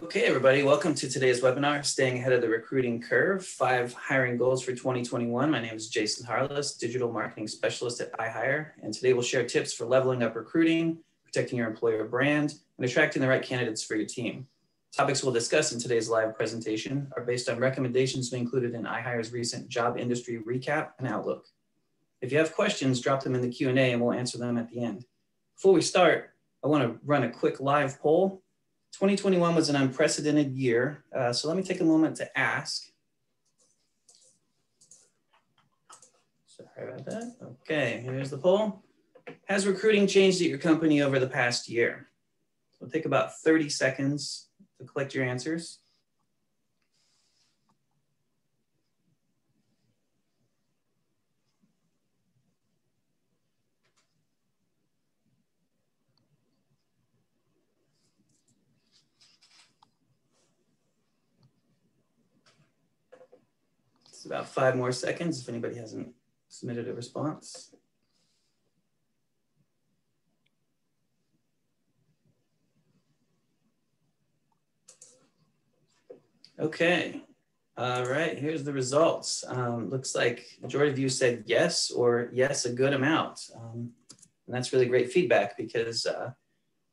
Okay, everybody, welcome to today's webinar, Staying Ahead of the Recruiting Curve, 5 Hiring Goals for 2021. My name is Jason Harless, Digital Marketing Specialist at iHire, and today we'll share tips for leveling up recruiting, protecting your employer brand, and attracting the right candidates for your team. Topics we'll discuss in today's live presentation are based on recommendations we included in iHire's recent job industry recap and outlook. If you have questions, drop them in the Q&A and we'll answer them at the end. Before we start, I want to run a quick live poll. 2021 was an unprecedented year, so let me take a moment to ask. Sorry about that. Okay, here's the poll. Has recruiting changed at your company over the past year? It'll take about 30 seconds to collect your answers. It's about 5 more seconds if anybody hasn't submitted a response. Okay, all right, here's the results. Looks like the majority of you said yes or yes, a good amount. And that's really great feedback because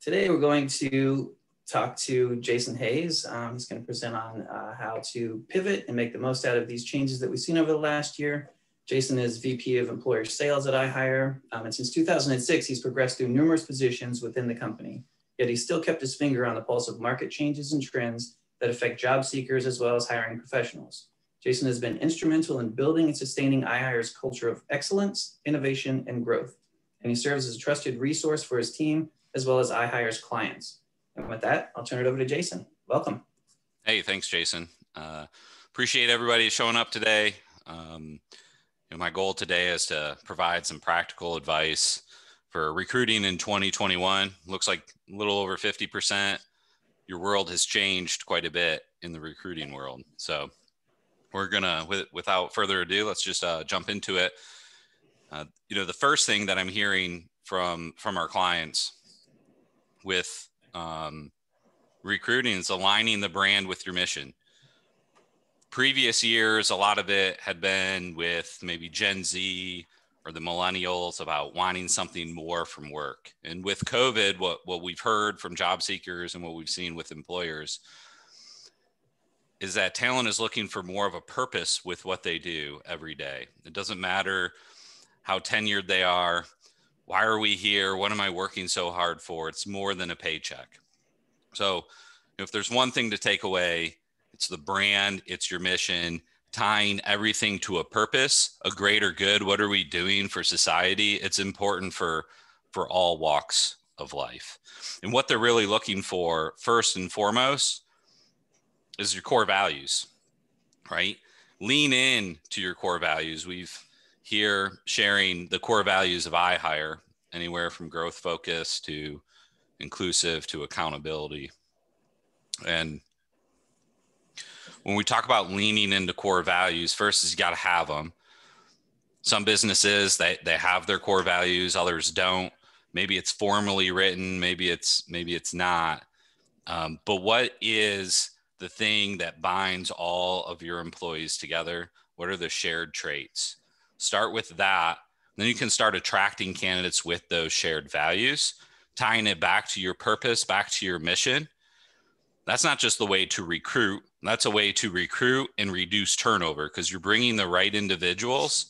today we're going to talk to Jason Hayes. He's going to present on how to pivot and make the most out of these changes that we've seen over the last year. Jason is VP of Employer Sales at iHire, and since 2006, he's progressed through numerous positions within the company, yet he's still kept his finger on the pulse of market changes and trends that affect job seekers as well as hiring professionals. Jason has been instrumental in building and sustaining iHire's culture of excellence, innovation, and growth, and he serves as a trusted resource for his team as well as iHire's clients. And with that, I'll turn it over to Jason. Welcome. Hey, thanks, Jason. Appreciate everybody showing up today. My goal today is to provide some practical advice for recruiting in 2021. Looks like a little over 50%. Your world has changed quite a bit in the recruiting world. So we're gonna, without further ado, let's just jump into it. The first thing that I'm hearing from our clients with recruiting is aligning the brand with your mission. Previous years, a lot of it had been with maybe Gen Z or the millennials about wanting something more from work. And with COVID, what we've heard from job seekers and what we've seen with employers is that talent is looking for more of a purpose with what they do every day. It doesn't matter how tenured they are. Why are we here? What am I working so hard for? It's more than a paycheck. So if there's one thing to take away, it's the brand, it's your mission, tying everything to a purpose, a greater good. What are we doing for society? It's important for all walks of life. And what they're really looking for, first and foremost, is your core values, right? Lean in to your core values. We've here sharing the core values of iHire, anywhere from growth focus to inclusive to accountability. And when we talk about leaning into core values, first is you got to have them. Some businesses, they have their core values, others don't. Maybe it's formally written, maybe it's not. But what is the thing that binds all of your employees together? What are the shared traits? Start with that. Then you can start attracting candidates with those shared values, tying it back to your purpose, back to your mission. That's not just the way to recruit. That's a way to recruit and reduce turnover because you're bringing the right individuals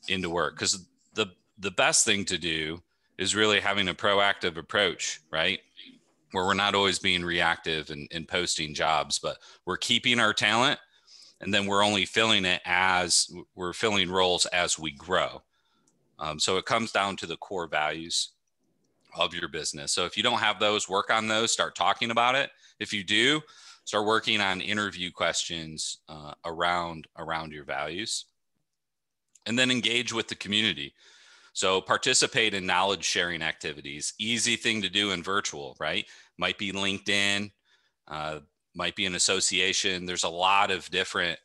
into work. Because the best thing to do is really having a proactive approach, right? Where we're not always being reactive and posting jobs, but we're keeping our talent and then we're only filling it as we're filling roles as we grow. So it comes down to the core values of your business. So if you don't have those, work on those, start talking about it. If you do, start working on interview questions around your values, and then engage with the community. So participate in knowledge sharing activities. Easy thing to do in virtual, right? Might be LinkedIn, might be an association. There's a lot of different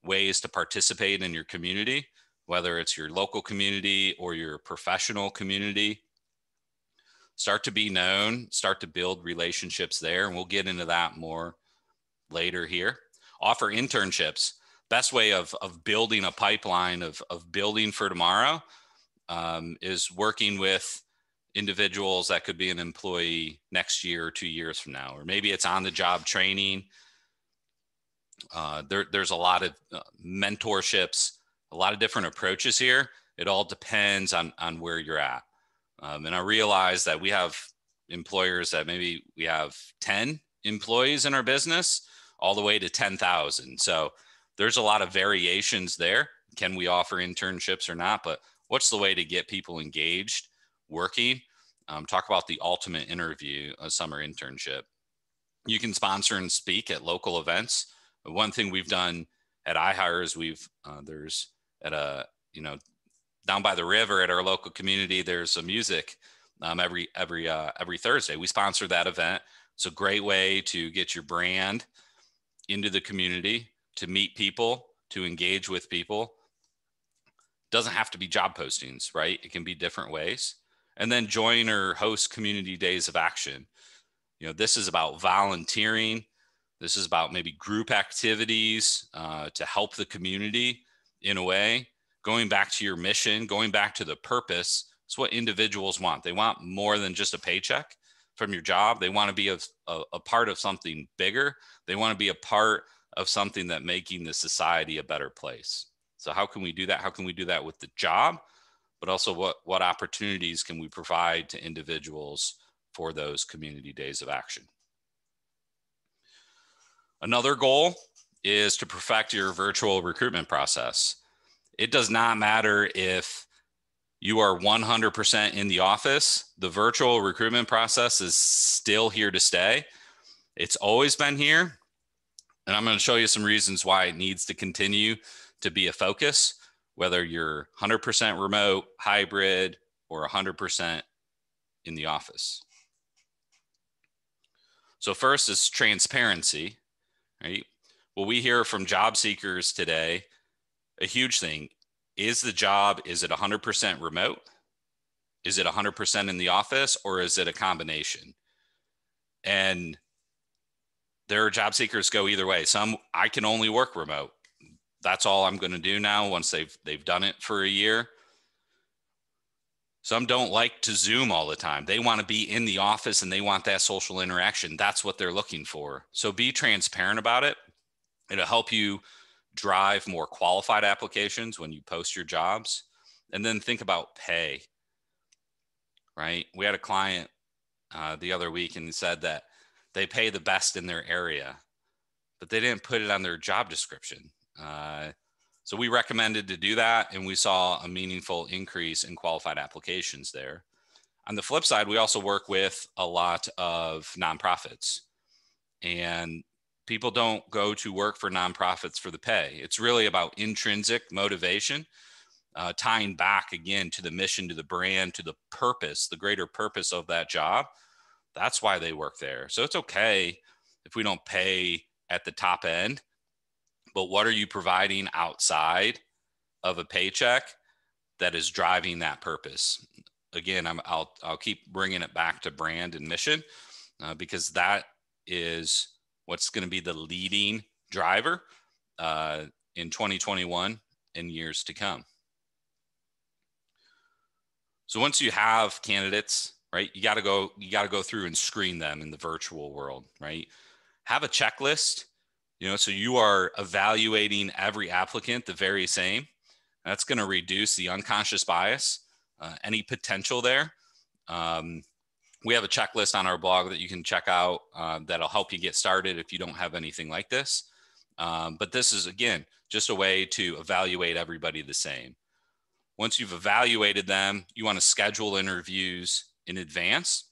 ways to participate in your community, whether it's your local community or your professional community. start to be known, start to build relationships there. And we'll get into that more later here. Offer internships. Best way of building a pipeline of building for tomorrow is working with individuals that could be an employee next year or 2 years from now, or maybe it's on the job training. There's a lot of mentorships, a lot of different approaches here. It all depends on where you're at. And I realize that we have employers that maybe we have 10 employees in our business all the way to 10,000. So there's a lot of variations there. Can we offer internships or not? But what's the way to get people engaged, working? Talk about the ultimate interview, a summer internship. You can sponsor and speak at local events. One thing we've done at iHire is there's at a, down by the river at our local community, there's a music every Thursday. We sponsor that event. It's a great way to get your brand into the community, to meet people, to engage with people. Doesn't have to be job postings, right? It can be different ways. And then join or host community days of action. This is about volunteering. This is about maybe group activities to help the community in a way. Going back to your mission, going back to the purpose. It's what individuals want. They want more than just a paycheck from your job. They want to be a part of something bigger. They want to be a part of something that making the society a better place. So how can we do that? How can we do that with the job? But also what opportunities can we provide to individuals for those community days of action? Another goal is to perfect your virtual recruitment process. It does not matter if you are 100% in the office. The virtual recruitment process is still here to stay. It's always been here. And I'm going to show you some reasons why it needs to continue to be a focus, whether you're 100% remote, hybrid, or 100% in the office. So first is transparency, right? What we hear from job seekers today, a huge thing, is it 100% remote? Is it 100% in the office, or is it a combination? And there are job seekers go either way. Some, I can only work remote. That's all I'm going to do now once they've done it for a year. Some don't like to Zoom all the time. They want to be in the office and they want that social interaction. That's what they're looking for. So be transparent about it. It'll help you drive more qualified applications when you post your jobs. And then think about pay, right? We had a client the other week and he said that they pay the best in their area, but they didn't put it on their job description. So we recommended to do that, and we saw a meaningful increase in qualified applications there. On the flip side, we also work with a lot of nonprofits, and people don't go to work for nonprofits for the pay. It's really about intrinsic motivation, tying back again to the mission, to the brand, to the purpose, the greater purpose of that job. That's why they work there. So it's okay if we don't pay at the top end, but what are you providing outside of a paycheck that is driving that purpose? Again, I'll keep bringing it back to brand and mission because that is what's going to be the leading driver in 2021 and years to come. So once you have candidates, right, you got to go through and screen them in the virtual world, right? Have a checklist. So you are evaluating every applicant the very same. That's going to reduce the unconscious bias, any potential there. We have a checklist on our blog that you can check out that'll help you get started if you don't have anything like this. But this is, again, just a way to evaluate everybody the same. Once you've evaluated them, you want to schedule interviews in advance,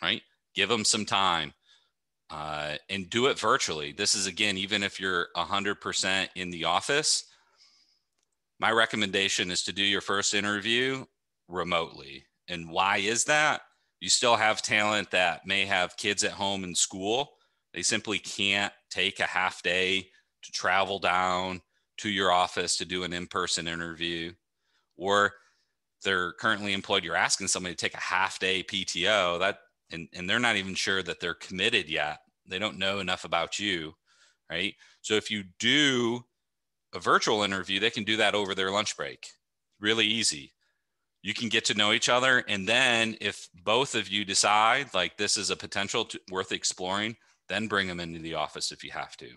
right? Give them some time. And do it virtually. This is, again, even if you're 100% in the office, my recommendation is to do your first interview remotely. And why is that? You still have talent that may have kids at home in school. They simply can't take a half day to travel down to your office to do an in-person interview. Or they're currently employed, you're asking somebody to take a half day PTO, and they're not even sure that they're committed yet. They don't know enough about you, right? So if you do a virtual interview, they can do that over their lunch break. Really easy. You can get to know each other. And then if both of you decide like this is a potential worth exploring, then bring them into the office if you have to.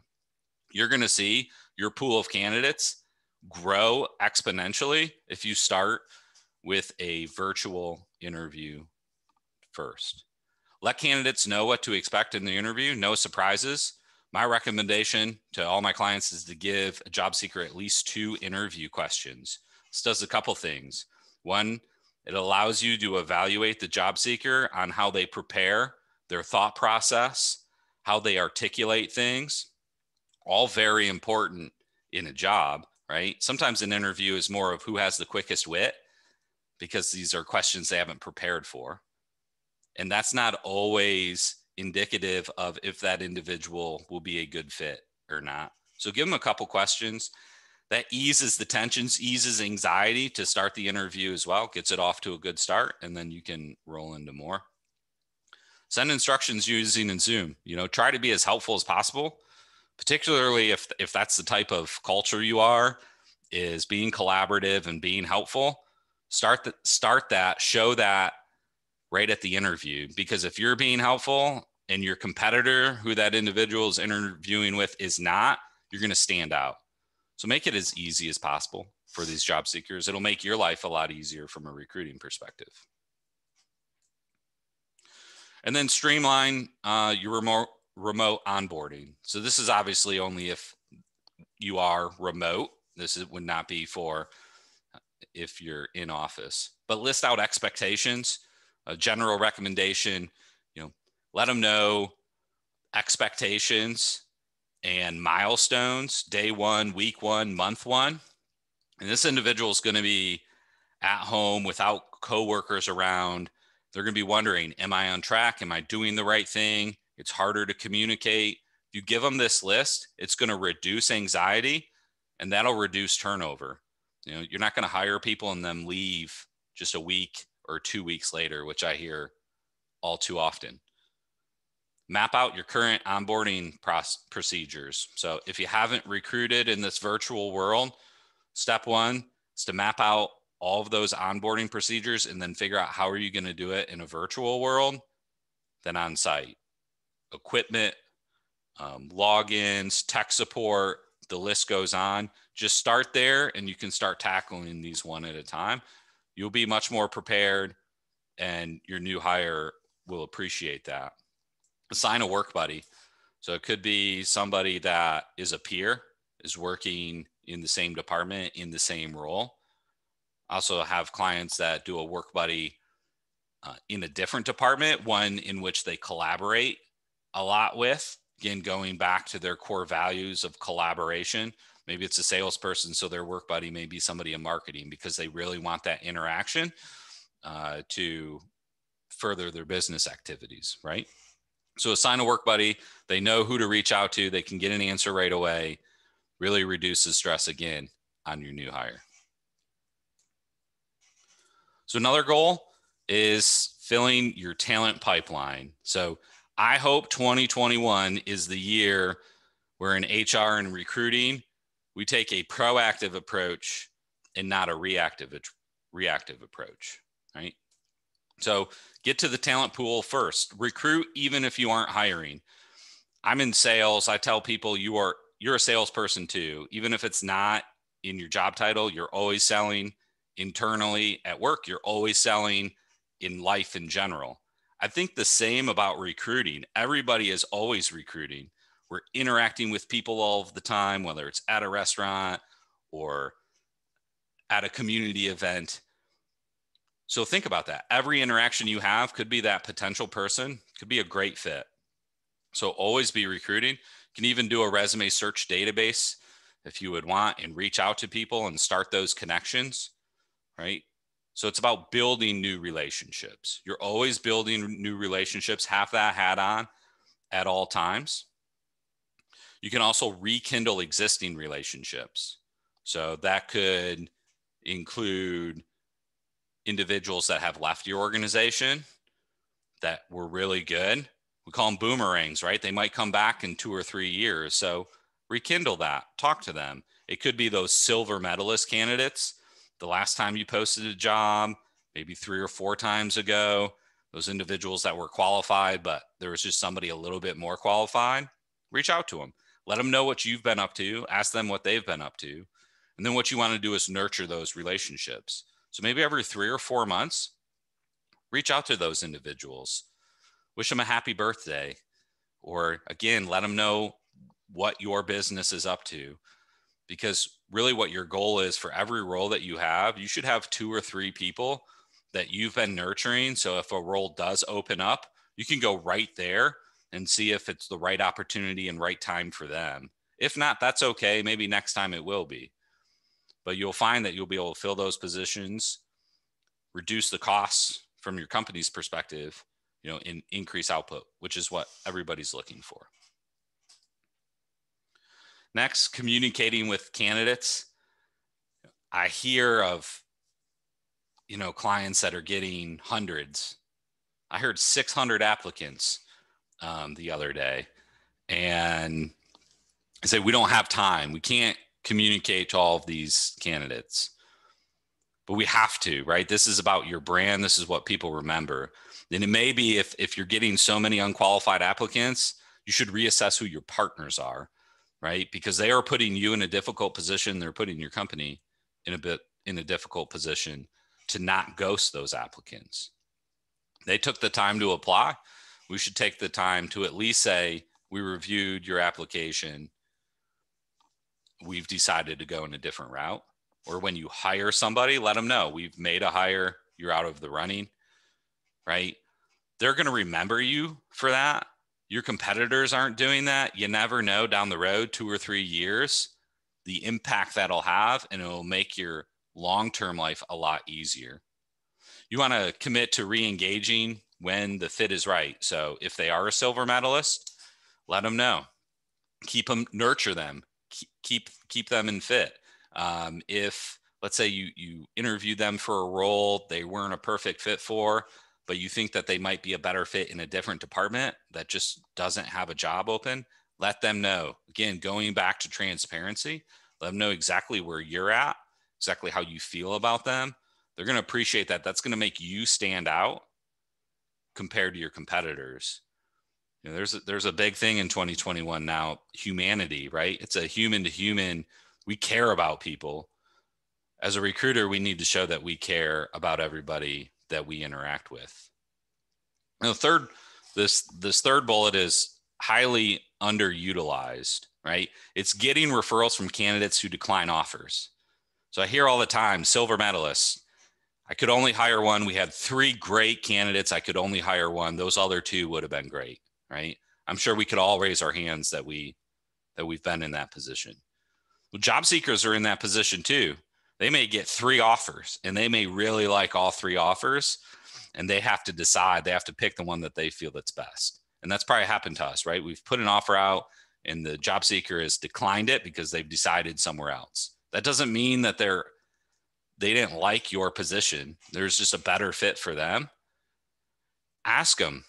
You're going to see your pool of candidates grow exponentially if you start with a virtual interview first. Let candidates know what to expect in the interview, no surprises. My recommendation to all my clients is to give a job seeker at least 2 interview questions. This does a couple things. One, it allows you to evaluate the job seeker on how they prepare, their thought process, how they articulate things, all very important in a job, right? Sometimes an interview is more of who has the quickest wit because these are questions they haven't prepared for. And that's not always indicative of if that individual will be a good fit or not. So give them a couple questions. That eases the tensions, eases anxiety to start the interview as well, gets it off to a good start, and then you can roll into more. Send instructions using in Zoom. Try to be as helpful as possible, particularly if that's the type of culture you are, is being collaborative and being helpful. Start that, show that right at the interview, because if you're being helpful and your competitor who that individual is interviewing with is not, you're going to stand out. So make it as easy as possible for these job seekers. It'll make your life a lot easier from a recruiting perspective. And then streamline your remote onboarding. So this is obviously only if you are remote. This would not be for if you're in office, but list out expectations. A general recommendation, let them know expectations and milestones, day 1, week 1, month 1. And this individual is going to be at home without coworkers around. They're going to be wondering, am I on track? Am I doing the right thing? It's harder to communicate. If you give them this list, it's going to reduce anxiety, and that'll reduce turnover. You're not going to hire people and then leave just a week or 2 weeks later, which I hear all too often. Map out your current onboarding procedures. So if you haven't recruited in this virtual world, step 1 is to map out all of those onboarding procedures and then figure out how are you going to do it in a virtual world, then on site. Equipment, logins, tech support, the list goes on. Just start there and you can start tackling these one at a time. You'll be much more prepared and your new hire will appreciate that. Assign a work buddy. So it could be somebody that is a peer, is working in the same department, in the same role. Also have clients that do a work buddy in a different department, one in which they collaborate a lot with. Again, going back to their core values of collaboration. Maybe it's a salesperson, so their work buddy may be somebody in marketing because they really want that interaction to further their business activities, right? So assign a work buddy. They know who to reach out to. They can get an answer right away. Really reduces stress again on your new hire. So another goal is filling your talent pipeline. So I hope 2021 is the year where in HR and recruiting, we take a proactive approach and not a reactive approach, right? So get to the talent pool first. Recruit even if you aren't hiring. I'm in sales. I tell people you're a salesperson too. Even if it's not in your job title, you're always selling internally at work. You're always selling in life in general. I think the same about recruiting. Everybody is always recruiting. We're interacting with people all of the time, whether it's at a restaurant or at a community event. So think about that. Every interaction you have could be that potential person, could be a great fit. So always be recruiting. You can even do a resume search database if you would want and reach out to people and start those connections, right? So it's about building new relationships. You're always building new relationships. Have that hat on at all times. You can also rekindle existing relationships. So that could include individuals that have left your organization that were really good. We call them boomerangs, right? They might come back in 2 or 3 years. So rekindle that, talk to them. It could be those silver medalist candidates. The last time you posted a job, maybe 3 or 4 times ago, those individuals that were qualified, but there was just somebody a little bit more qualified, reach out to them. Let them know what you've been up to, ask them what they've been up to. And then what you want to do is nurture those relationships. So maybe every 3 or 4 months, reach out to those individuals, wish them a happy birthday, or again, let them know what your business is up to. Because really what your goal is for every role that you have, you should have 2 or 3 people that you've been nurturing. So if a role does open up, you can go right there and see if it's the right opportunity and right time for them. If not, that's okay. Maybe next time it will be. But you'll find that you'll be able to fill those positions, reduce the costs from your company's perspective, and increase output, which is what everybody's looking for. Next, communicating with candidates. I hear of, clients that are getting hundreds. I heard 600 applicants the other day, and I say, we don't have time. We can't communicate to all of these candidates, but we have to, right? This is about your brand. This is what people remember. And it may be if you're getting so many unqualified applicants, you should reassess who your partners are, right? Because they are putting you in a difficult position. They're putting your company in a difficult position to not ghost those applicants. They took the time to apply. We should take the time to at least say, we reviewed your application. We've decided to go in a different route. Or when you hire somebody, let them know we've made a hire. You're out of the running, right? They're going to remember you for that. Your competitors aren't doing that. You never know down the road, 2 or 3 years, the impact that'll have, and it'll make your long-term life a lot easier. You want to commit to re-engaging when the fit is right. So if they are a silver medalist, let them know. Keep them, nurture them, keep them in fit. If let's say you interview them for a role they weren't a perfect fit for, but you think that they might be a better fit in a different department that just doesn't have a job open, let them know. Again, going back to transparency, let them know exactly where you're at, exactly how you feel about them. They're going to appreciate that. That's going to make you stand out compared to your competitors. There's a big thing in 2021 now, humanity, right? It's a human to human. We care about people. As a recruiter, we need to show that we care about everybody that we interact with. Now, this third bullet is highly underutilized, right? It's getting referrals from candidates who decline offers. So I hear all the time, silver medalists, I could only hire one. We had 3 great candidates. I could only hire one. Those other 2 would have been great, right? I'm sure we could all raise our hands that we've been in that position. Well, job seekers are in that position too. They may get 3 offers and they may really like all 3 offers, and they have to decide, they have to pick the one that they feel that's best. And that's probably happened to us, right? We've put an offer out and the job seeker has declined it because they've decided somewhere else. That doesn't mean that they didn't like your position. There's just a better fit for them. Ask them,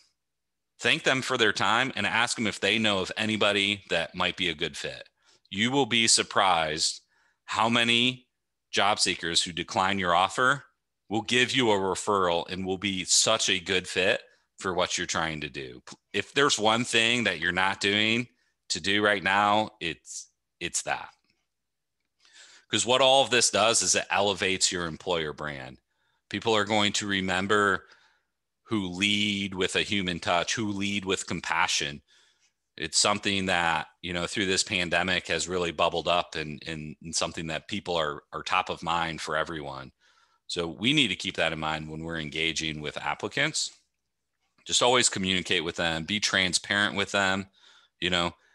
thank them for their time, and ask them if they know of anybody that might be a good fit. You will be surprised how many job seekers who decline your offer will give you a referral and will be such a good fit for what you're trying to do. If there's one thing that you're not doing to do right now, it's that. Because what all of this does is it elevates your employer brand. People are going to remember who lead with a human touch, who lead with compassion. It's something that, through this pandemic has really bubbled up and something that people are top of mind for everyone. So we need to keep that in mind when we're engaging with applicants. Just always communicate with them, be transparent with them,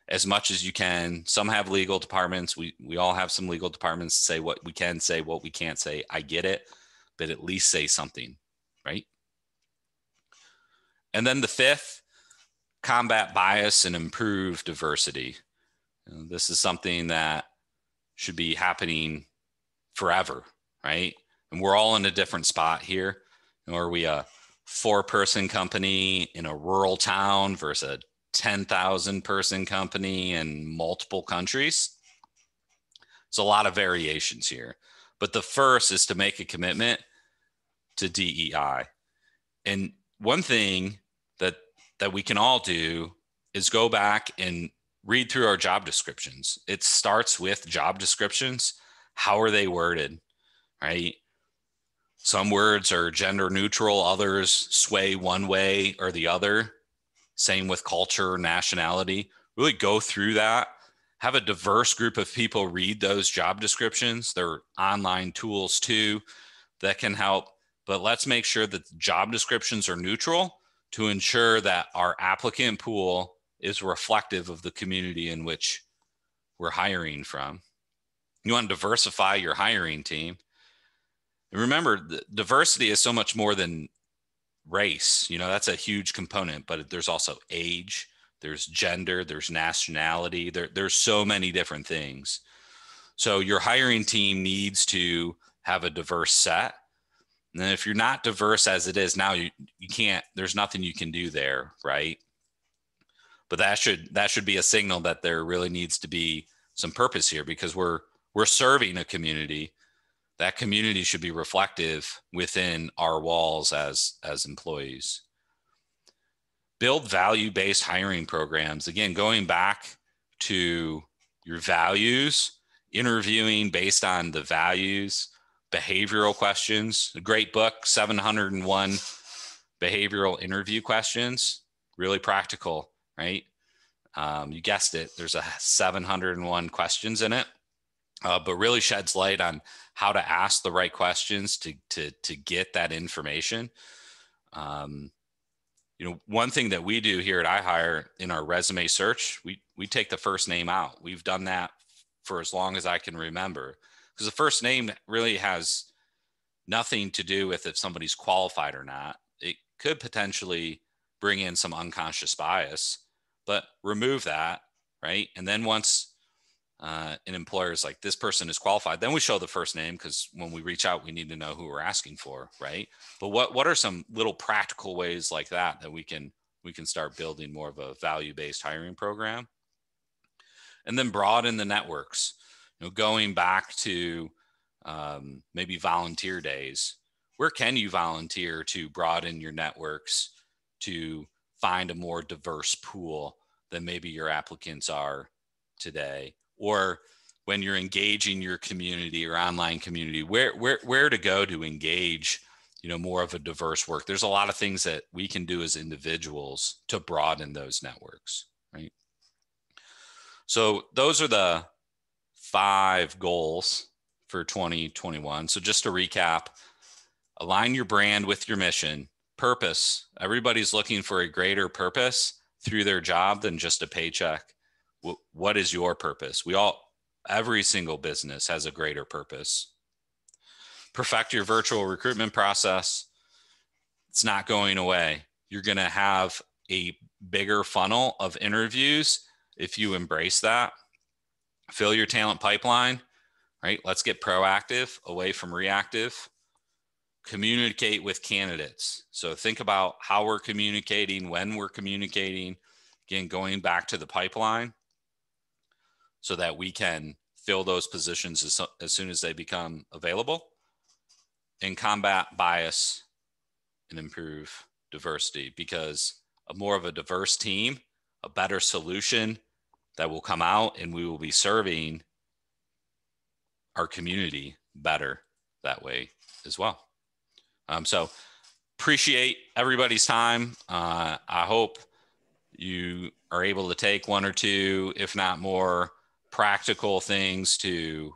as much as you can. Some have legal departments. We all have some legal departments to say what we can say, what we can't say. I get it, but at least say something, right? And then the 5th, combat bias and improve diversity. This is something that should be happening forever, right? And we're all in a different spot here. Are we a 4-person company in a rural town versus a 10,000 person company in multiple countries? It's a lot of variations here. But the first is to make a commitment to DEI. And one thing that we can all do is go back and read through our job descriptions. It starts with job descriptions. How are they worded, right? Some words are gender neutral, others sway one way or the other. Same with culture, nationality. Really go through that. Have a diverse group of people read those job descriptions. There are online tools too that can help, but let's make sure that the job descriptions are neutral to ensure that our applicant pool is reflective of the community in which we're hiring from. You want to diversify your hiring team. And remember, diversity is so much more than race. That's a huge component, but there's also age, there's gender, there's nationality. There's so many different things. So your hiring team needs to have a diverse set. And then if you're not diverse as it is now, you can't, there's nothing you can do there, right? But that should be a signal that there really needs to be some purpose here, because we're serving a community. That community should be reflective within our walls as employees. Build value-based hiring programs. Again, going back to your values, interviewing based on the values, behavioral questions. A great book, 701 Behavioral Interview Questions. Really practical, right? You guessed it. There's 701 questions in it, but really sheds light on how to ask the right questions to get that information. One thing that we do here at iHire in our resume search, we take the first name out. We've done that for as long as I can remember, because the first name really has nothing to do with if somebody's qualified or not. It could potentially bring in some unconscious bias, but remove that, right? And then once an employer is like, this person is qualified, then we show the first name, because when we reach out, we need to know who we're asking for, right? But what are some little practical ways like that we can start building more of a value-based hiring program? And then broaden the networks. Going back to maybe volunteer days. Where can you volunteer to broaden your networks, to find a more diverse pool than maybe your applicants are today? Or when you're engaging your community or online community, where to go to engage, more of a diverse work? There's a lot of things that we can do as individuals to broaden those networks, right? So those are the 5 goals for 2021. So just to recap, align your brand with your mission. Purpose. Everybody's looking for a greater purpose through their job than just a paycheck. What is your purpose? Every single business has a greater purpose. Perfect your virtual recruitment process. It's not going away. You're going to have a bigger funnel of interviews if you embrace that. Fill your talent pipeline, right? Let's get proactive away from reactive. Communicate with candidates. So think about how we're communicating, when we're communicating, again, going back to the pipeline so that we can fill those positions as soon as they become available, and combat bias and improve diversity, because a more of a diverse team, a better solution that will come out, and we will be serving our community better that way as well. So appreciate everybody's time. I hope you are able to take 1 or 2, if not more, practical things to,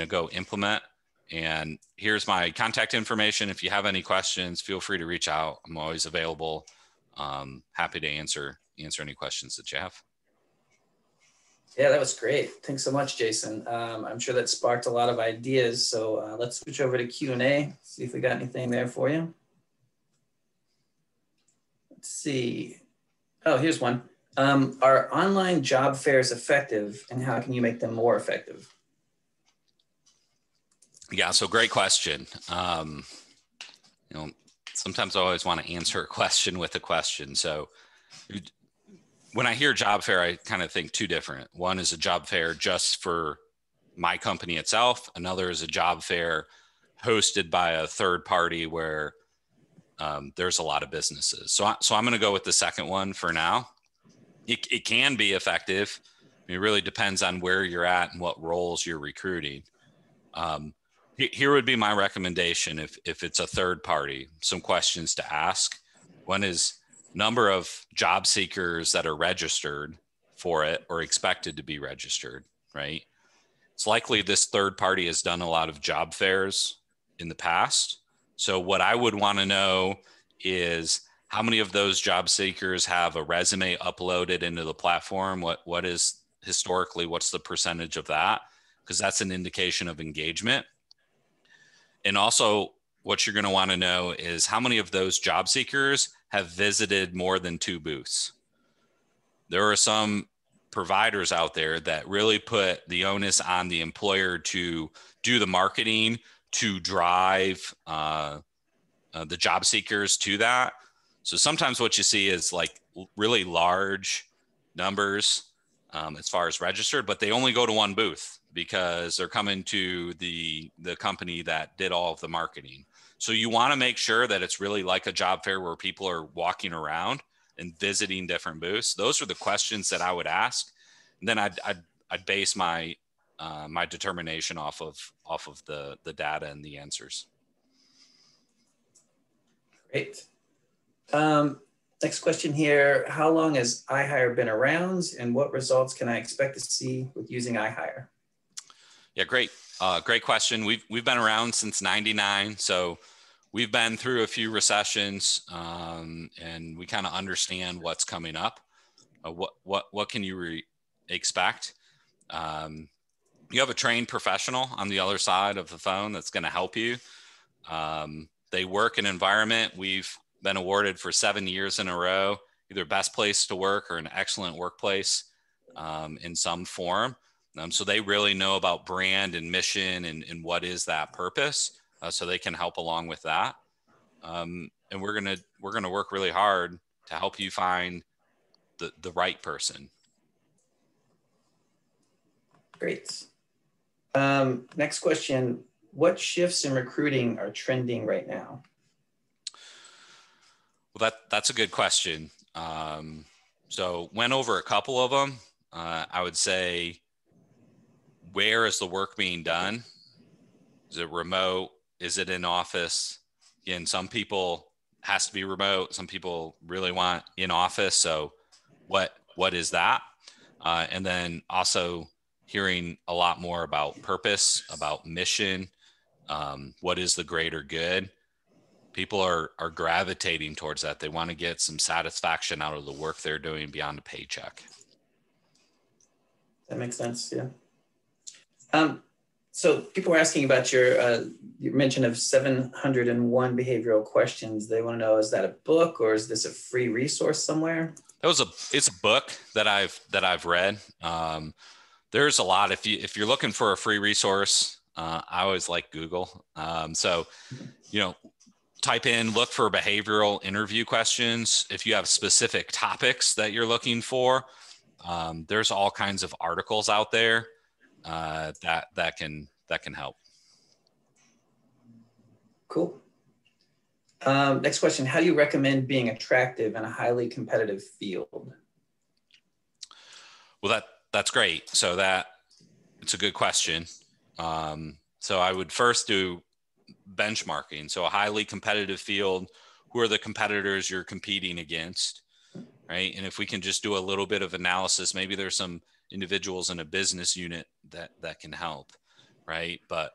go implement. And here's my contact information. If you have any questions, feel free to reach out. I'm always available. Happy to answer any questions that you have. Yeah, that was great. Thanks so much, Jason. I'm sure that sparked a lot of ideas. So let's switch over to Q&A, see if we got anything there for you. Let's see. Oh, here's one. Are online job fairs effective, and how can you make them more effective? Yeah, so great question. You know, sometimes I always want to answer a question with a question. So when I hear job fair, I kind of think two different. One is a job fair just for my company itself. Another is a job fair hosted by a third party where there's a lot of businesses. So I'm going to go with the second one for now. It can be effective. It really depends on where you're at and what roles you're recruiting. Here would be my recommendation if it's a third party, some questions to ask. One is number of job seekers that are registered for it or expected to be registered, right? It's likely this third party has done a lot of job fairs in the past. So what I would want to know is how many of those job seekers have a resume uploaded into the platform? What is historically, what's the percentage of that? Because that's an indication of engagement. And also what you're going to want to know is how many of those job seekers have visited more than 2 booths. There are some providers out there that really put the onus on the employer to do the marketing to drive the job seekers to that. So sometimes what you see is like really large numbers as far as registered, but they only go to 1 booth because they're coming to the company that did all of the marketing. So you want to make sure that it's really like a job fair where people are walking around and visiting different booths. Those are the questions that I would ask. And then I'd base my my determination off of the data and the answers. Great. Next question here. How long has iHire been around and what results can I expect to see with using iHire? Yeah, great. Great question. We've been around since '99. So we've been through a few recessions and we kind of understand what's coming up. What can you expect? You have a trained professional on the other side of the phone that's going to help you. They work in an environment. We've been awarded for 7 years in a row, either best place to work or an excellent workplace in some form. So they really know about brand and mission and what is that purpose. So they can help along with that. And we're gonna work really hard to help you find the right person. Great. Next question. What shifts in recruiting are trending right now? Well, that's a good question. So went over a couple of them. I would say, where is the work being done? Is it remote? Is it in office? Again, some people has to be remote. Some people really want in office. So what is that? And then also hearing a lot more about purpose, about mission. What is the greater good? People are gravitating towards that. They want to get some satisfaction out of the work they're doing beyond a paycheck. That makes sense. Yeah. So people were asking about your mention of 701 behavioral questions. They want to know, is that a book or is this a free resource somewhere? It's a book that I've read. There's a lot. If you're looking for a free resource, I always like Google. So, type in, look for behavioral interview questions. If you have specific topics that you're looking for, there's all kinds of articles out there that can help. Cool. Next question. How do you recommend being attractive in a highly competitive field? Well, that's great. So it's a good question. So I would first do benchmarking. So a highly competitive field, who are the competitors you're competing against, right? And if we can just do a little bit of analysis, maybe there's some individuals in a business unit that can help, right? But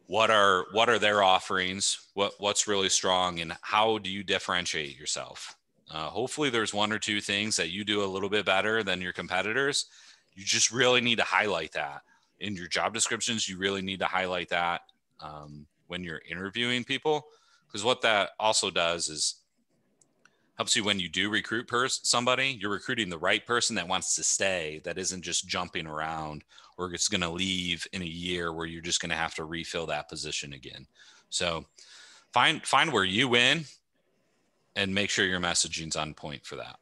what are their offerings? What's really strong, and how do you differentiate yourself? Hopefully there's 1 or 2 things that you do a little bit better than your competitors. You just really need to highlight that in your job descriptions. You really need to highlight that when you're interviewing people, because what that also does is helps you when you do recruit somebody, you're recruiting the right person that wants to stay, that isn't just jumping around or it's going to leave in a year where you're just going to have to refill that position again. So find where you win and make sure your messaging's on point for that.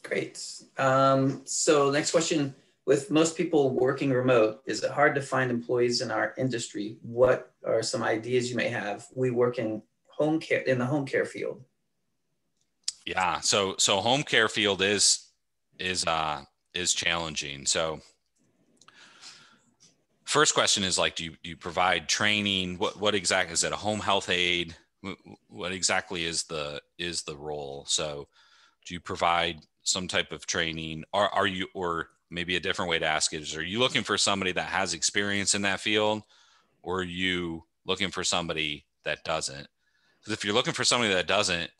Great. So next question, with most people working remote, is it hard to find employees in our industry? What are some ideas you may have? We work in home care, in the home care field. Yeah. So home care field is challenging. So first question is like, do you provide training? What exactly is it? A home health aide? What exactly is the role? So do you provide some type of training? Are you, or maybe a different way to ask it is, are you looking for somebody that has experience in that field, or are you looking for somebody that doesn't? Because if you're looking for somebody that doesn't,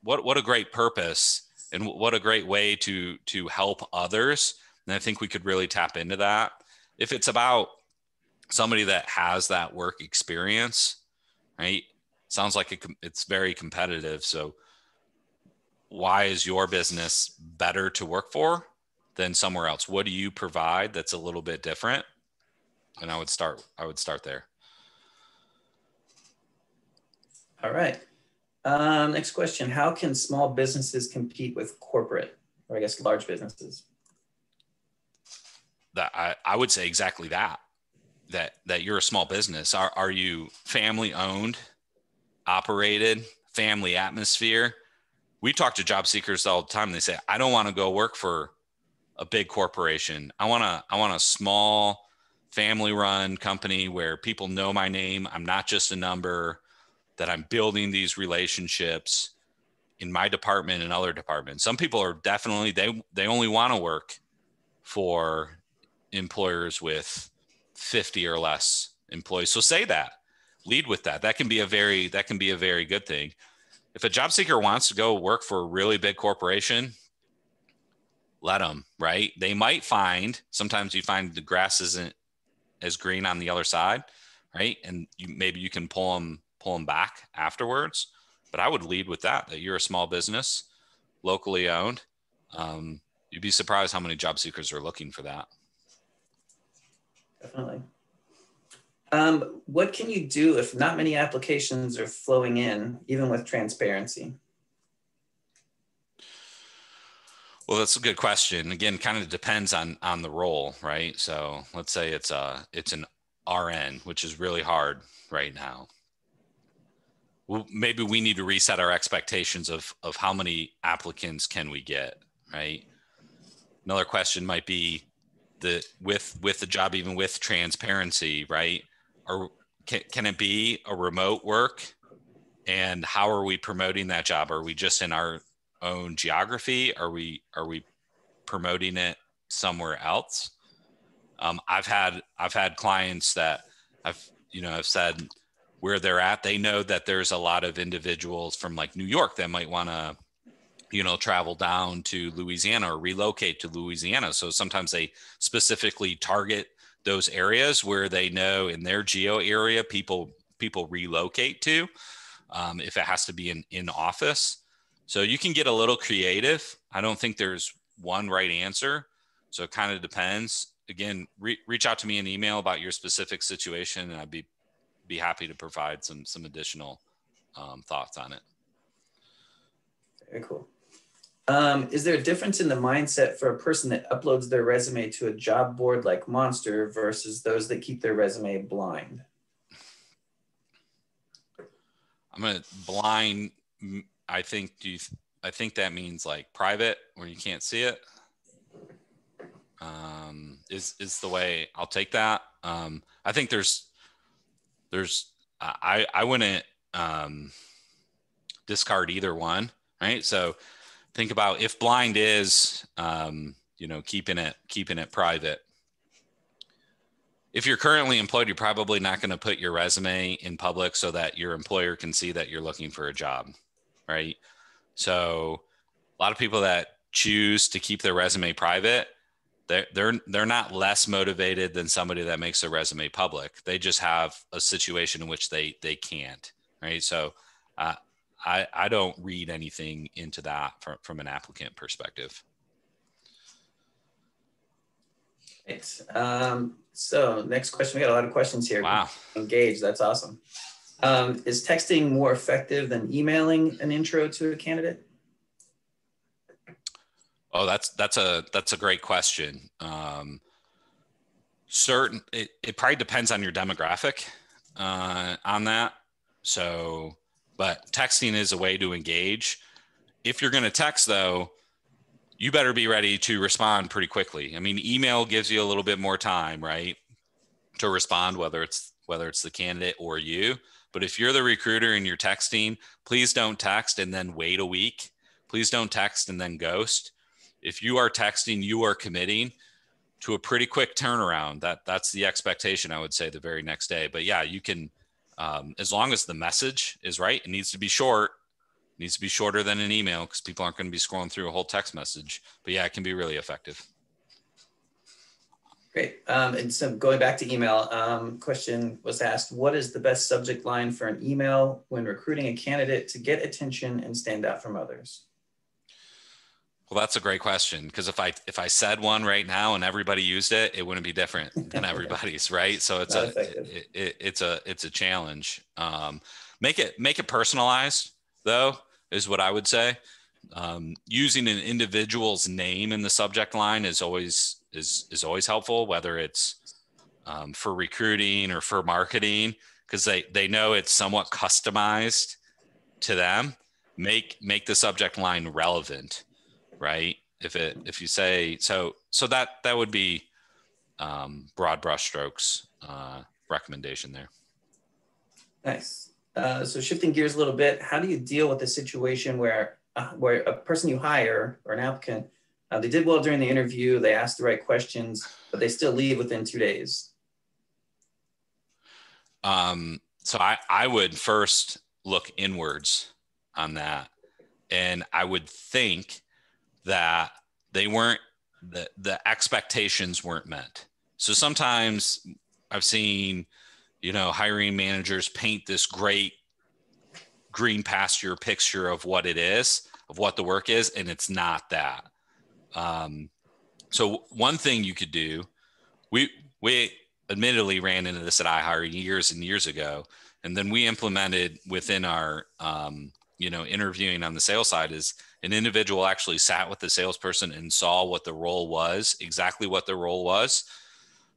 what a great purpose and what a great way to help others. And I think we could really tap into that. If it's about somebody that has that work experience, right? Sounds like it's very competitive. So why is your business better to work for than somewhere else? What do you provide that's a little bit different? And I would start there. All right. Next question. How can small businesses compete with corporate, or I guess large businesses? That I would say exactly that you're a small business. Are you family owned, operated, family atmosphere? We talk to job seekers all the time. They say, I don't want to go work for a big corporation. I want a small family run company where people know my name. I'm not just a number, that I'm building these relationships in my department and other departments. Some people are definitely, they only want to work for employers with 50 or less employees. So say that, lead with that. That can be a very good thing. If a job seeker wants to go work for a really big corporation, let them, right? They might find, sometimes you find the grass isn't as green on the other side, right? And maybe you can pull them back afterwards. But I would lead with that you're a small business, locally owned. You'd be surprised how many job seekers are looking for that. Definitely. What can you do if not many applications are flowing in, even with transparency? Well, that's a good question. Again, kind of depends on the role, right? So let's say it's an RN, which is really hard right now. Well, maybe we need to reset our expectations of how many applicants can we get, right? Another question might be with the job, even with transparency, right? Or can it be a remote work? And how are we promoting that job? Are we just in our own geography? Are we promoting it somewhere else? I've had clients that I've said where they're at, they know that there's a lot of individuals from like New York that might want to, travel down to Louisiana or relocate to Louisiana. So sometimes they specifically target those areas where they know in their geo area, people relocate to, if it has to be in office. So you can get a little creative. I don't think there's one right answer. So it kind of depends. Again, reach out to me in email about your specific situation, and I'd be happy to provide some additional thoughts on it. Very cool. Is there a difference in the mindset for a person that uploads their resume to a job board like Monster versus those that keep their resume blind? I'm going to blind. I think that means like private where you can't see it. Is the way I'll take that. I think I wouldn't discard either one, right? So think about if blind is, keeping it private. If you're currently employed, you're probably not going to put your resume in public so that your employer can see that you're looking for a job, right? So a lot of people that choose to keep their resume private, they're not less motivated than somebody that makes their resume public. They just have a situation in which they can't, right? So I don't read anything into that from an applicant perspective. Right. So next question, we got a lot of questions here. Wow. Engaged, that's awesome. Is texting more effective than emailing an intro to a candidate? Oh, that's a great question. It probably depends on your demographic on that. So, but texting is a way to engage. If you're going to text though, you better be ready to respond pretty quickly. I mean, email gives you a little bit more time, right, to respond, whether it's the candidate or you. But if you're the recruiter and you're texting, please don't text and then wait a week. Please don't text and then ghost. If you are texting, you are committing to a pretty quick turnaround. That's the expectation, I would say, the very next day. But yeah, you can, as long as the message is right, it needs to be short. It needs to be shorter than an email because people aren't going to be scrolling through a whole text message. But yeah, it can be really effective. Great. And so going back to email, question was asked, what is the best subject line for an email when recruiting a candidate to get attention and stand out from others? Well, that's a great question, because if I said one right now and everybody used it, it wouldn't be different than everybody's, right? So it's it's a challenge. Make it personalized though, is what I would say. Using an individual's name in the subject line is always helpful, whether it's for recruiting or for marketing, because they know it's somewhat customized to them. Make the subject line relevant. Right. If you say, so that would be broad brushstrokes recommendation there. Nice. So shifting gears a little bit, how do you deal with the situation where a person you hire or an applicant, they did well during the interview, they asked the right questions, but they still leave within 2 days? So I would first look inwards on that. And I would think that the expectations weren't met. So sometimes I've seen, hiring managers paint this great green pasture picture of what it is, of what the work is, and it's not that. So one thing you could do, we admittedly ran into this at iHire years and years ago, and then we implemented within our interviewing on the sales side, is an individual actually sat with the salesperson and saw what the role was, exactly what the role was,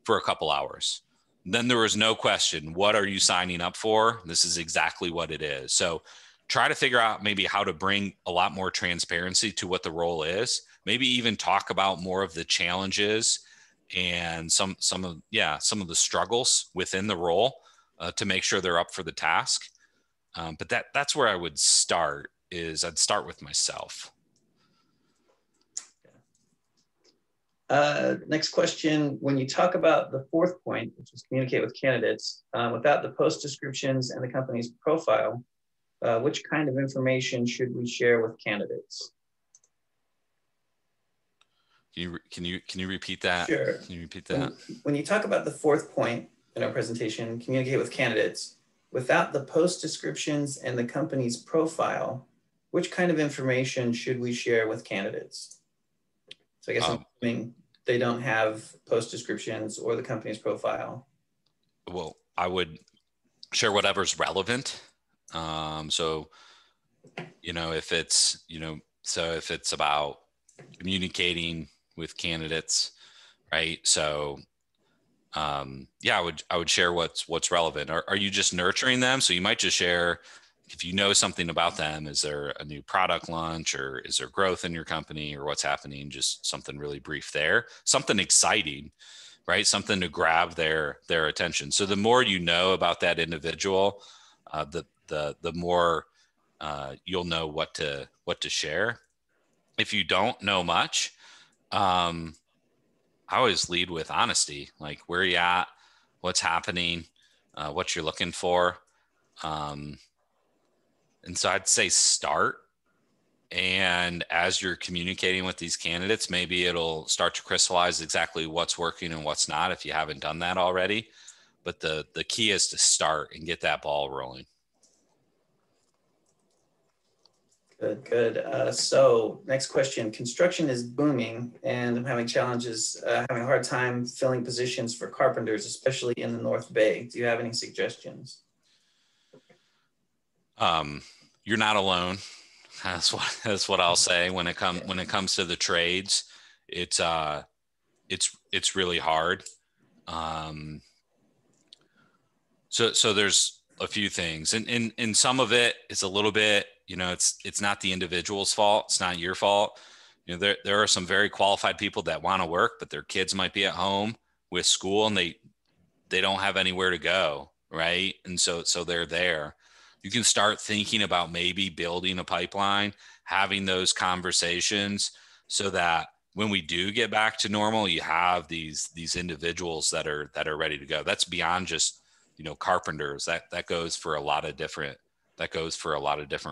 for a couple hours. Then there was no question, what are you signing up for? This is exactly what it is. So try to figure out maybe how to bring a lot more transparency to what the role is. Maybe even talk about more of the challenges and some of the struggles within the role to make sure they're up for the task. But that's where I would start. I'd start with myself. Next question. When you talk about the fourth point, which is communicate with candidates, without the post descriptions and the company's profile, which kind of information should we share with candidates? Can you repeat that? Sure. Can you repeat that? When you talk about the fourth point in our presentation, communicate with candidates, without the post descriptions and the company's profile, which kind of information should we share with candidates? So I guess I'm assuming they don't have post descriptions or the company's profile. Well, I would share whatever's relevant. So if it's about communicating with candidates, right? So I would share what's relevant. Are you just nurturing them? So you might just share, if you know something about them, is there a new product launch, or is there growth in your company, or what's happening? Just something really brief there, something exciting, right? Something to grab their attention. So the more you know about that individual, the more you'll know what to share. If you don't know much, I always lead with honesty, like where you at, what's happening, what you're looking for. And so I'd say start. And as you're communicating with these candidates, maybe it'll start to crystallize exactly what's working and what's not, if you haven't done that already. But the key is to start and get that ball rolling. Good, good. So next question, construction is booming and I'm having challenges, having a hard time filling positions for carpenters, especially in the North Bay. Do you have any suggestions? You're not alone. That's what I'll say when it comes to the trades. It's really hard. So there's a few things, and some of it is a little bit, it's not the individual's fault. It's not your fault. There are some very qualified people that want to work, but their kids might be at home with school and they don't have anywhere to go. Right. And so they're there. You can start thinking about maybe building a pipeline, having those conversations so that when we do get back to normal, you have these individuals that are ready to go. That's beyond just, carpenters. That goes for a lot of different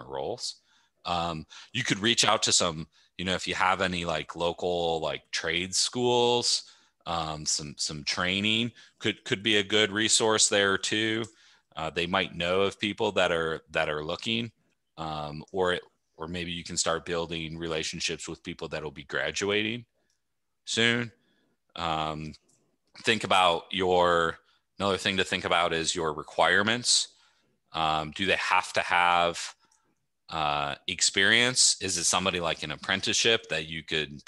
roles. You could reach out to some, if you have any like local like trade schools, some training could be a good resource there too. They might know of people that are looking, or maybe you can start building relationships with people that will be graduating soon. Another thing to think about is your requirements. Do they have to have experience? Is it somebody like an apprenticeship that you could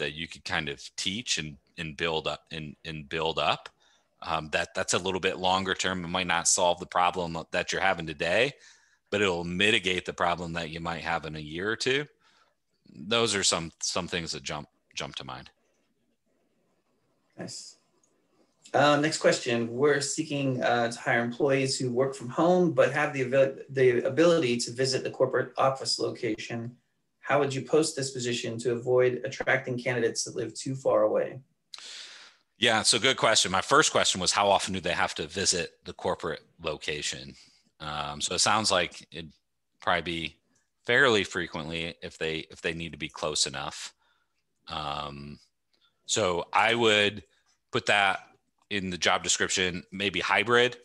kind of teach and build up and build up? That's a little bit longer term. It might not solve the problem that you're having today, but it'll mitigate the problem that you might have in a year or two. Those are some things that jump to mind. Nice. Next question. We're seeking to hire employees who work from home, but have the ability to visit the corporate office location. How would you post this position to avoid attracting candidates that live too far away? Yeah, so good question. My first question was, how often do they have to visit the corporate location? So it sounds like it'd probably be fairly frequently if they need to be close enough. So I would put that in the job description. Maybe hybrid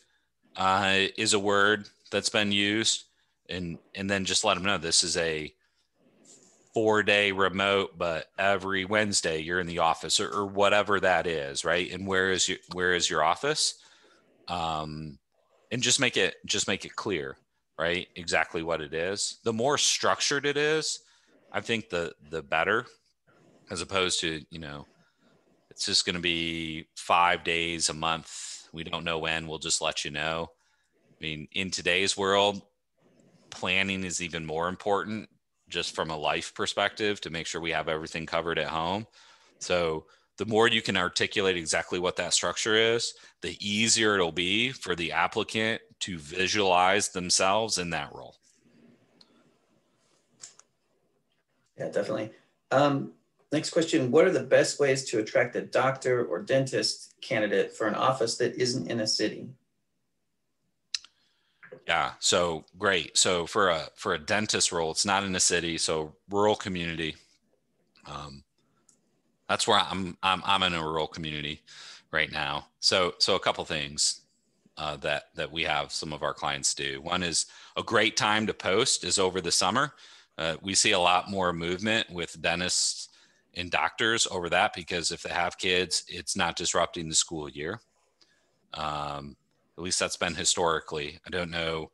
is a word that's been used, and then just let them know this is a 4-day remote, but every Wednesday you're in the office, or whatever that is, right? And where is your office? And just make it clear, right? Exactly what it is. The more structured it is, I think the better, as opposed to, it's just going to be 5 days a month. We don't know when. We'll just let you know. I mean, in today's world, planning is even more important, just from a life perspective, to make sure we have everything covered at home. So the more you can articulate exactly what that structure is, the easier it'll be for the applicant to visualize themselves in that role. Yeah, definitely. Next question. What are the best ways to attract a doctor or dentist candidate for an office that isn't in a city? Yeah, so great. So for a dentist role, it's not in a city, so rural community. That's where I'm in a rural community right now. So a couple things that we have some of our clients do. One is, a great time to post is over the summer. We see a lot more movement with dentists and doctors over that, because if they have kids, it's not disrupting the school year. At least that's been historically. I don't know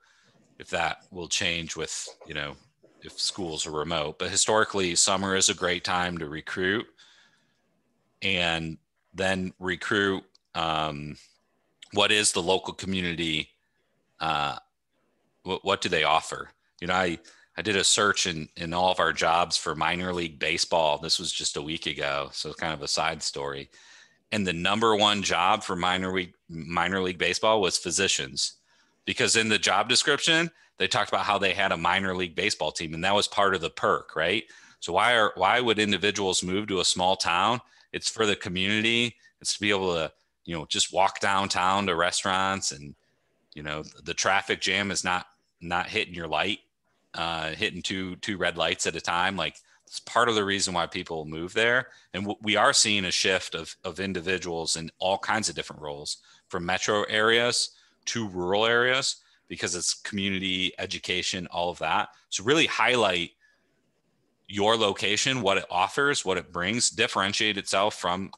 if that will change with, if schools are remote, but historically summer is a great time to recruit, and then recruit. What is the local community? What do they offer? I did a search in all of our jobs for minor league baseball. This was just a week ago, so kind of a side story. And the number one job for minor league baseball was physicians, because in the job description, they talked about how they had a minor league baseball team, and that was part of the perk, right? So why would individuals move to a small town? It's for the community. It's to be able to, just walk downtown to restaurants, and, the traffic jam is not hitting your light, hitting two red lights at a time. Like, it's part of the reason why people move there. And we are seeing a shift of individuals in all kinds of different roles, from metro areas to rural areas, because it's community education, all of that. So really highlight your location, what it offers, what it brings, differentiate itself from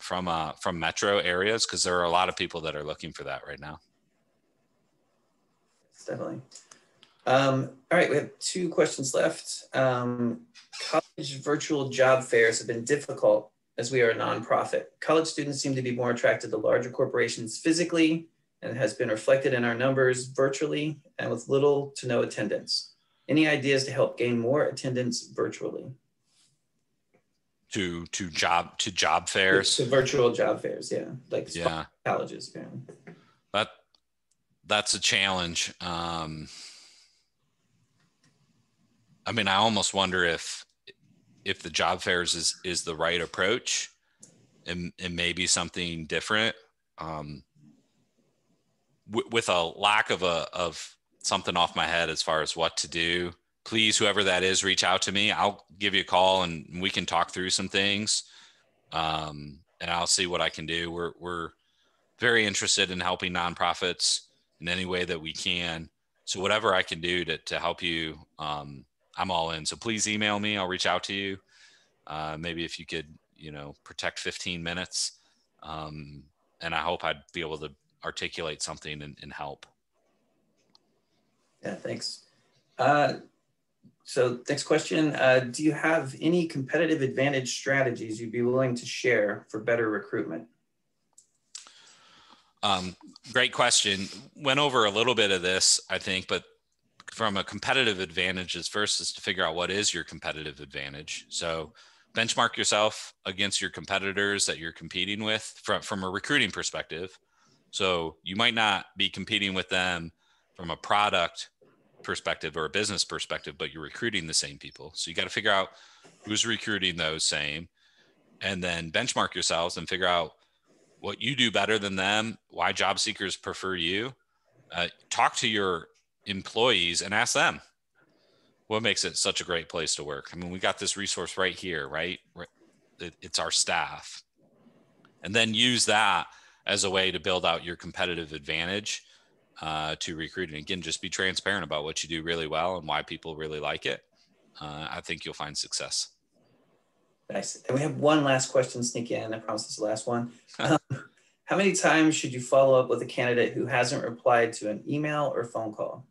metro areas, because there are a lot of people that are looking for that right now. Definitely. All right, we have 2 questions left. College virtual job fairs have been difficult as we are a nonprofit. College students seem to be more attracted to larger corporations physically, and it has been reflected in our numbers virtually and with little to no attendance. Any ideas to help gain more attendance virtually? To job fairs? To virtual job fairs, yeah. Like colleges. Yeah. That's a challenge. I mean, I almost wonder if the job fairs is the right approach, and maybe something different. With a lack of something off my head as far as what to do, please, whoever that is, reach out to me. I'll give you a call and we can talk through some things. And I'll see what I can do. We're very interested in helping nonprofits in any way that we can. So whatever I can do to help you, I'm all in. So please email me. I'll reach out to you. Maybe if you could, protect 15 minutes. And I hope I'd be able to articulate something and help. Yeah, thanks. So next question, do you have any competitive advantage strategies you'd be willing to share for better recruitment? Great question. Went over a little bit of this, I think, but from a competitive advantages first is to figure out what is your competitive advantage. So benchmark yourself against your competitors that you're competing with from a recruiting perspective. So you might not be competing with them from a product perspective or a business perspective, but you're recruiting the same people. So you got to figure out who's recruiting those same, and then benchmark yourselves and figure out what you do better than them, why job seekers prefer you. Talk to your employees and ask them what makes it such a great place to work. I mean, we got this resource right here, right? It's our staff. And then use that as a way to build out your competitive advantage to recruiting. Again, just be transparent about what you do really well and why people really like it. I think you'll find success. Nice. And we have one last question sneak in. I promise this is the last one. How many times should you follow up with a candidate who hasn't replied to an email or phone call?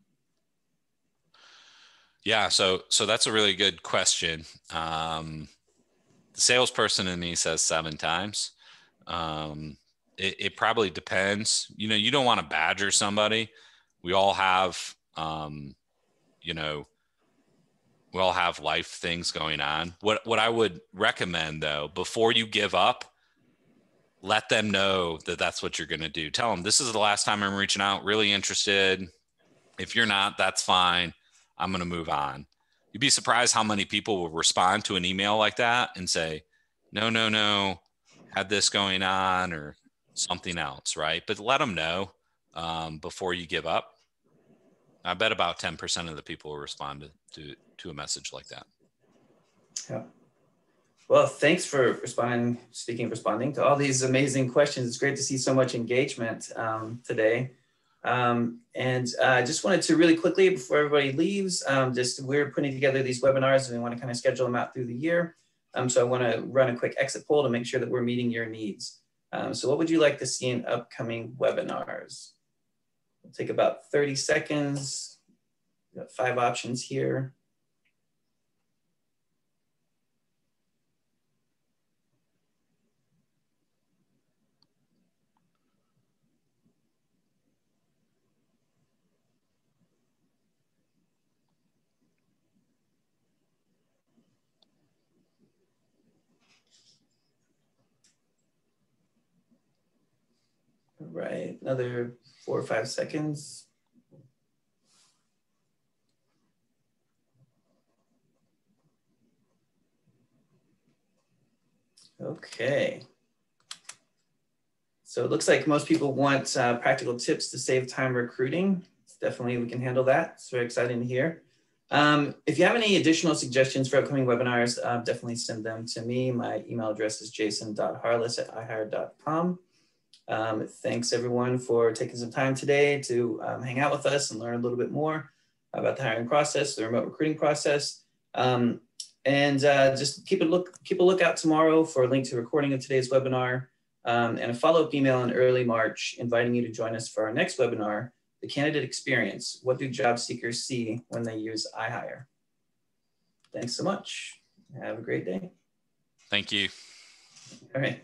Yeah, so that's a really good question. The salesperson in me says 7 times. It probably depends. You don't want to badger somebody. We all have, we all have life things going on. What I would recommend though, before you give up, let them know that that's what you're going to do. Tell them, this is the last time I'm reaching out, really interested. If you're not, that's fine. I'm going to move on. You'd be surprised how many people will respond to an email like that and say, no, had this going on or something else, right? But let them know before you give up. I bet about 10% of the people will respond to a message like that. Yeah. Well, thanks for responding to all these amazing questions. It's great to see so much engagement today. And I just wanted to really quickly, before everybody leaves, we're putting together these webinars and we want to kind of schedule them out through the year. So I want to run a quick exit poll to make sure that we're meeting your needs. So what would you like to see in upcoming webinars? It'll take about 30 seconds. We've got 5 options here. All right, another 4 or 5 seconds. Okay. So it looks like most people want practical tips to save time recruiting. Definitely, we can handle that. It's very exciting to hear. If you have any additional suggestions for upcoming webinars, definitely send them to me. My email address is jason.harless@ihire.com. Thanks everyone for taking some time today to hang out with us and learn a little bit more about the hiring process, the remote recruiting process. And just keep a lookout tomorrow for a link to a recording of today's webinar and a follow-up email in early March inviting you to join us for our next webinar, The Candidate Experience. What do job seekers see when they use iHire? Thanks so much. Have a great day. Thank you. All right.